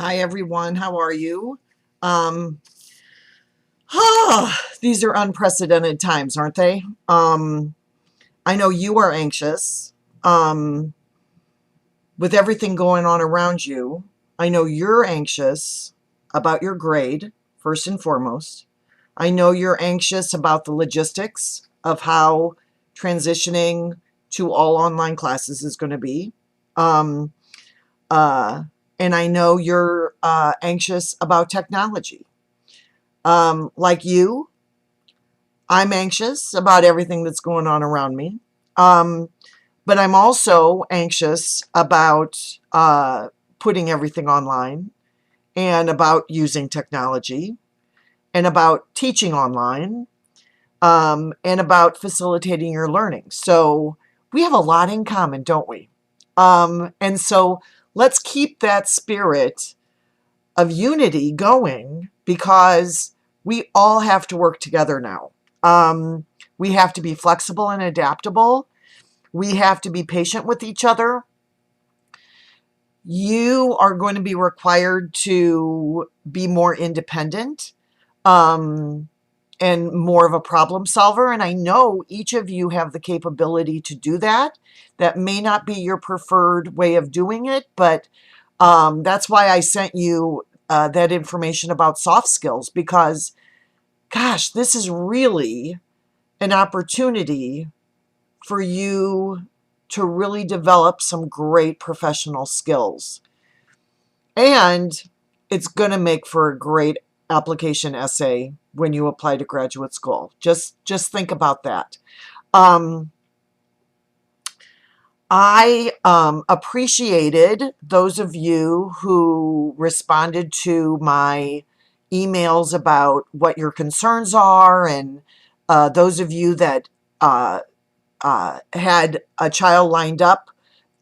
Hi, everyone. How are you? Um, these are unprecedented times, aren't they? I know you are anxious um, with everything going on around you. I know you're anxious about your grade, first and foremost. I know you're anxious about the logistics of how transitioning to all online classes is going to be. Um, uh, and I know you're anxious about technology. Like you, I'm anxious about everything that's going on around me. Um, but I'm also anxious about putting everything online and about using technology and about teaching online and about facilitating your learning. So we have a lot in common, don't we? And so let's keep that spirit of unity going because we all have to work together now. We have to be flexible and adaptable. We have to be patient with each other. You are going to be required to be more independent um, and more of a problem solver. And I know each of you have the capability to do that. That may not be your preferred way of doing it, but that's why I sent you that information about soft skills because, gosh, this is really an opportunity for you to really develop some great professional skills. And it's going to make for a great application essay when you apply to graduate school. Just think about that. Um, I appreciated those of you who responded to my emails about what your concerns are, and those of you that uh, had a child lined up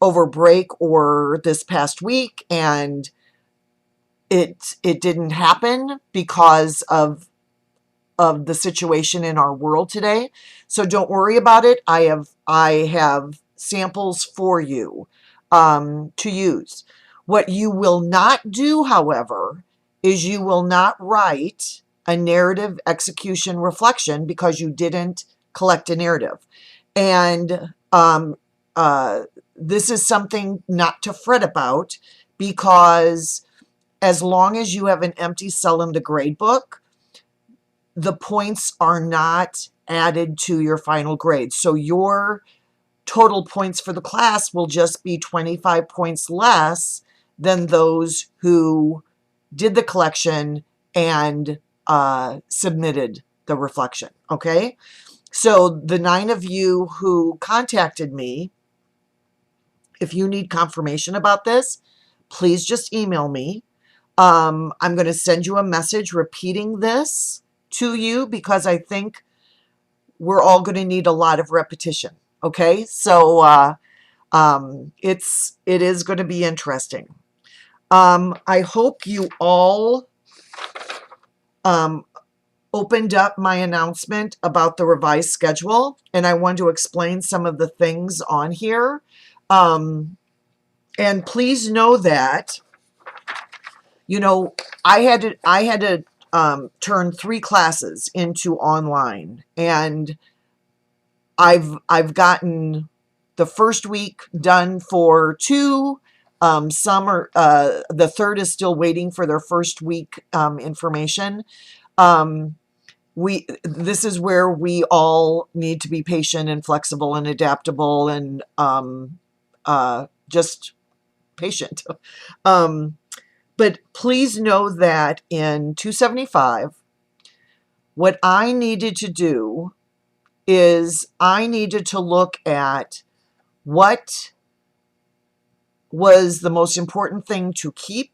over break or this past week, and it didn't happen because of the situation in our world today. So don't worry about it. I have samples for you to use. What you will not do, however, is you will not write a narrative execution reflection because you didn't collect a narrative. And uh, this is something not to fret about because as long as you have an empty cell in the grade book, the points are not added to your final grade. So your total points for the class will just be 25 points less than those who did the collection and submitted the reflection. Okay. So the 9 of you who contacted me, if you need confirmation about this, please just email me. I'm going to send you a message repeating this to you because I think we're all going to need a lot of repetition. Okay, so it is going to be interesting. I hope you all um, opened up my announcement about the revised schedule, and I want to explain some of the things on here. And please know that you know I had to turn 3 classes into online, and I've gotten the first week done for 2. Some are the third is still waiting for their first week information. Um, we This is where we all need to be patient and flexible and adaptable and just patient. um, but please know that in 275, what I needed to do is I needed to look at what was the most important thing to keep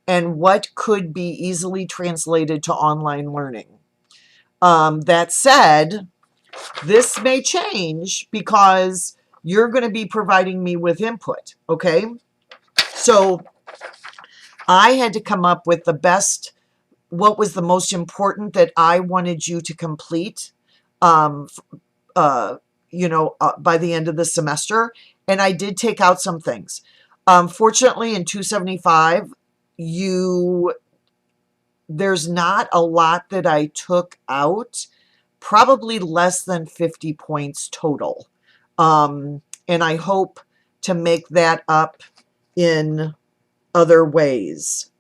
and what could be easily translated to online learning. That said, this may change because you're going to be providing me with input. Okay. So I had to come up with what was the most important that I wanted you to complete um, uh, by the end of the semester. And I did take out some things. Fortunately, in 275, there's not a lot that I took out, probably less than 50 points total. And I hope to make that up in other ways.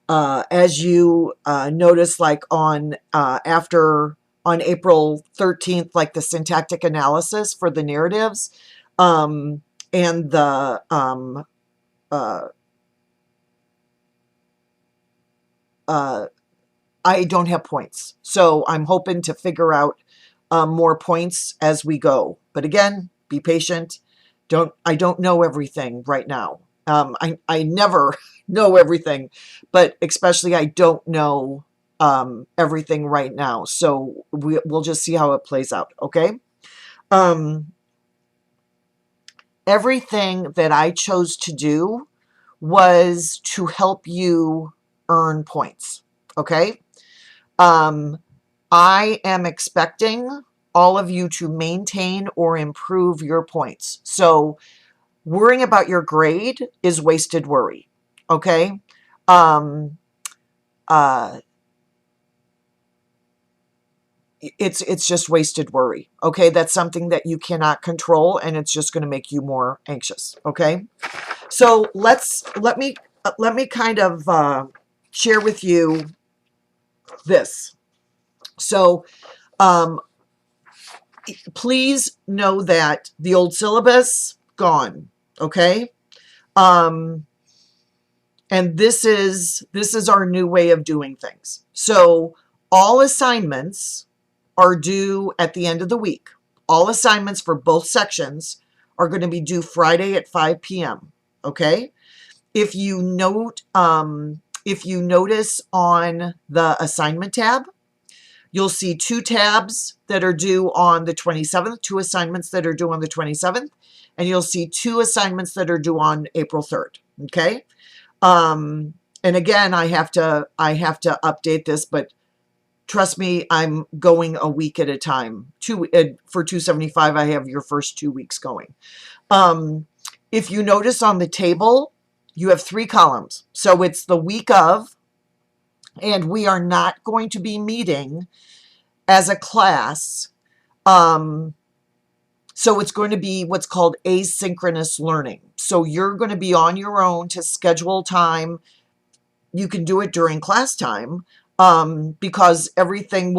As you notice, like on April 13th, like the syntactic analysis for the narratives, and the I don't have points. So I'm hoping to figure out more points as we go. But again, be patient. I don't know everything right now. I never know everything, but especially I don't know everything right now. So we'll just see how it plays out. Okay. Everything that I chose to do was to help you earn points. Okay. I am expecting all of you to maintain or improve your points. So worrying about your grade is wasted worry. Okay. Um, uh, it's just wasted worry. Okay. That's something that you cannot control, and it's just going to make you more anxious. Okay. So let me kind of share with you this. So please know that the old syllabus gone. Okay. And this is our new way of doing things. So all assignments are due at the end of the week. All assignments for both sections are going to be due Friday at 5 p.m. Okay. If you notice on the assignment tab, you'll see 2 tabs that are due on the 27th, 2 assignments that are due on the 27th, and you'll see 2 assignments that are due on April 3rd. Okay. And again, I have to update this, but trust me, I'm going a week at a time. For 275, I have your first 2 weeks going. If you notice on the table, you have 3 columns. So it's the week of, and we are not going to be meeting as a class. So it's going to be what's called asynchronous learning. So you're going to be on your own to schedule time. You can do it during class time, because everything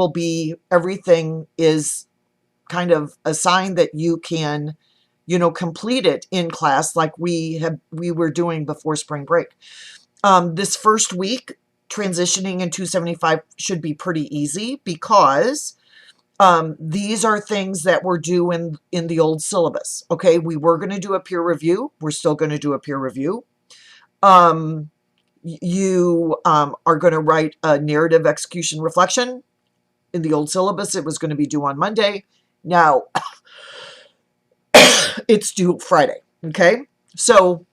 is kind of assigned that you can, complete it in class like we were doing before spring break. This first week, transitioning in 275 should be pretty easy because these are things that were due in the old syllabus. Okay, we were going to do a peer review. We're still going to do a peer review. You are going to write a narrative execution reflection. In the old syllabus, it was going to be due on Monday. Now, it's due Friday. Okay, so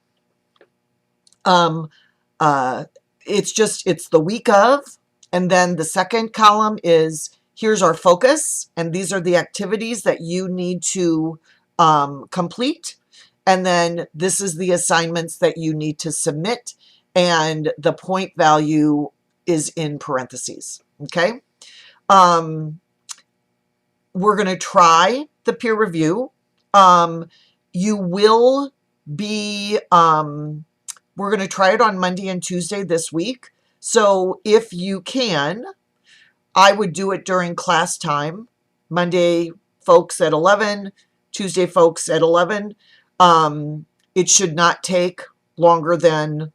it's the week of, and then the second column is here's our focus, and these are the activities that you need to complete, and then this is the assignments that you need to submit, and the point value is in parentheses. Okay. We're going to try the peer review. You will be we're going to try it on Monday and Tuesday this week. So if you can, I would do it during class time. Monday, folks at 11, Tuesday, folks at 11. It should not take longer than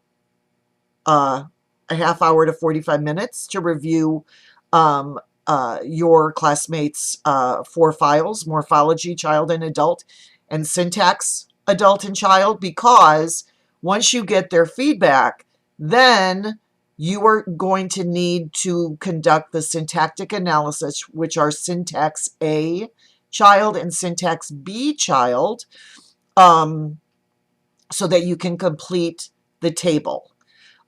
a half hour to 45 minutes to review your classmates' 4 files, morphology, child and adult, and syntax, adult and child, because once you get their feedback, then you are going to need to conduct the syntactic analysis, which are syntax A child and syntax B child, so that you can complete the table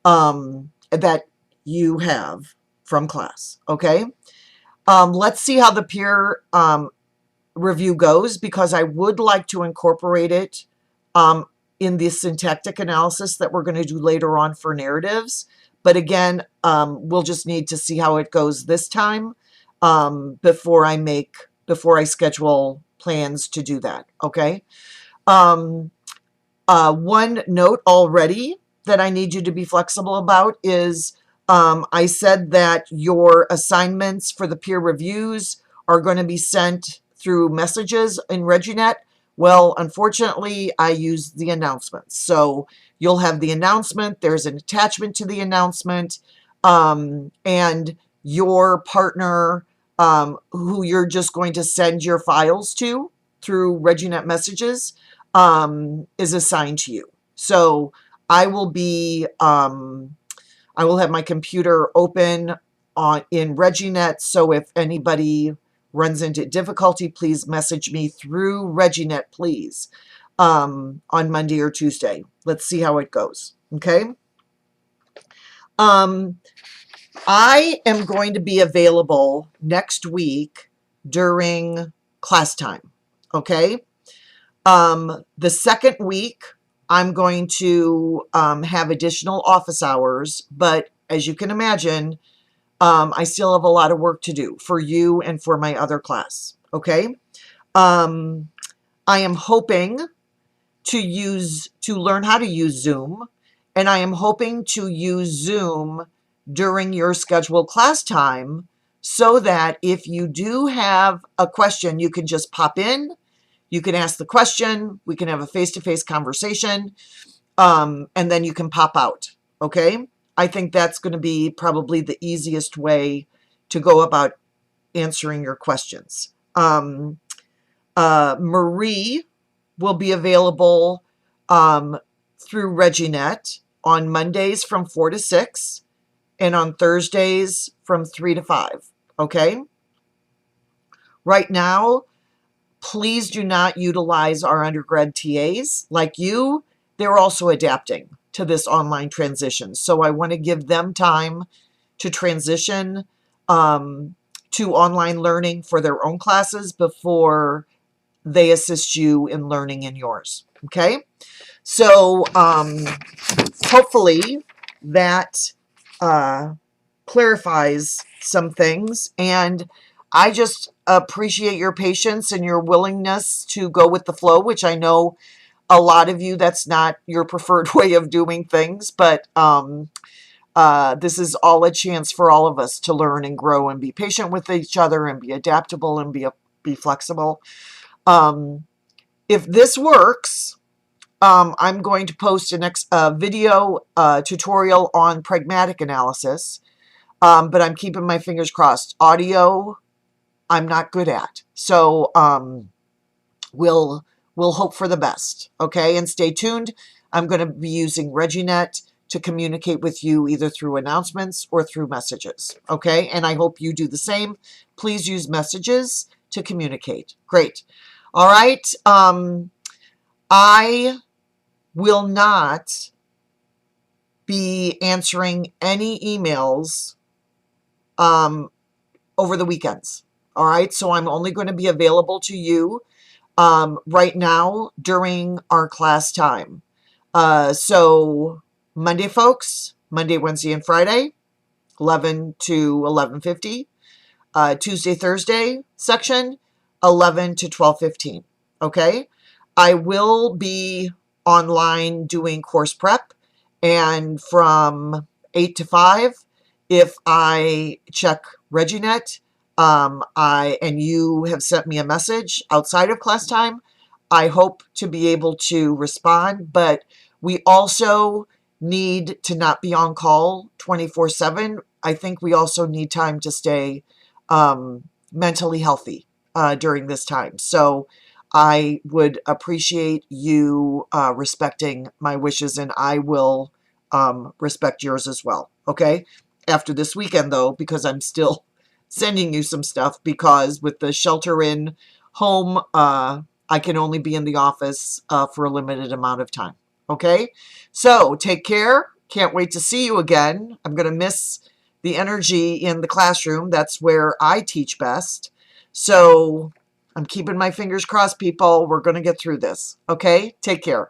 that you have from class. Okay. Let's see how the peer review goes, because I would like to incorporate it in the syntactic analysis that we're going to do later on for narratives. But again, we'll just need to see how it goes this time before I schedule plans to do that. Okay. One note already that I need you to be flexible about is I said that your assignments for the peer reviews are going to be sent through messages in ReggieNet. Well, unfortunately, I used the announcements. So you'll have the announcement. There's an attachment to the announcement. And your partner, who you're just going to send your files to through ReggieNet messages, is assigned to you. So I will have my computer open in ReggieNet. So if anybody runs into difficulty, please message me through ReggieNet, please, on Monday or Tuesday. Let's see how it goes. Okay. I am going to be available next week during class time. Okay. The second week, I'm going to have additional office hours, but as you can imagine, I still have a lot of work to do for you and for my other class. Okay. I am hoping to learn how to use Zoom, and I am hoping to use Zoom during your scheduled class time so that if you do have a question, you can just pop in, you can ask the question, we can have a face-to-face conversation, and then you can pop out. Okay. I think that's going to be probably the easiest way to go about answering your questions. Marie will be available through ReggieNet on Mondays from 4 to 6 and on Thursdays from 3 to 5. Okay. Right now, please do not utilize our undergrad TAs. Like you, they're also adapting to this online transition. So I want to give them time to transition to online learning for their own classes before they assist you in learning in yours. Okay. So hopefully that clarifies some things. And I just appreciate your patience and your willingness to go with the flow, which I know a lot of you, that's not your preferred way of doing things, but this is all a chance for all of us to learn and grow and be patient with each other and be adaptable and be flexible. If this works, I'm going to post a next video tutorial on pragmatic analysis, but I'm keeping my fingers crossed. Audio, I'm not good at. So we'll hope for the best. Okay, and stay tuned. I'm going to be using ReggieNet to communicate with you either through announcements or through messages. Okay, and I hope you do the same. Please use messages to communicate. Great. All right. I will not be answering any emails over the weekends. All right. So I'm only going to be available to you right now during our class time. So Monday, folks, Monday, Wednesday, and Friday, 11 to 11:50. Tuesday, Thursday section, 11 to 12:15. Okay. I will be online doing course prep, and from 8 to 5, if I check ReggieNet, and you have sent me a message outside of class time, I hope to be able to respond, but we also need to not be on call 24/7. I think we also need time to stay mentally healthy during this time. So I would appreciate you respecting my wishes, and I will respect yours as well. Okay. After this weekend, though, because I'm still sending you some stuff, because with the shelter in home, I can only be in the office for a limited amount of time. Okay. So take care. Can't wait to see you again. I'm going to miss the energy in the classroom. That's where I teach best. So I'm keeping my fingers crossed, people. We're going to get through this. Okay. Take care.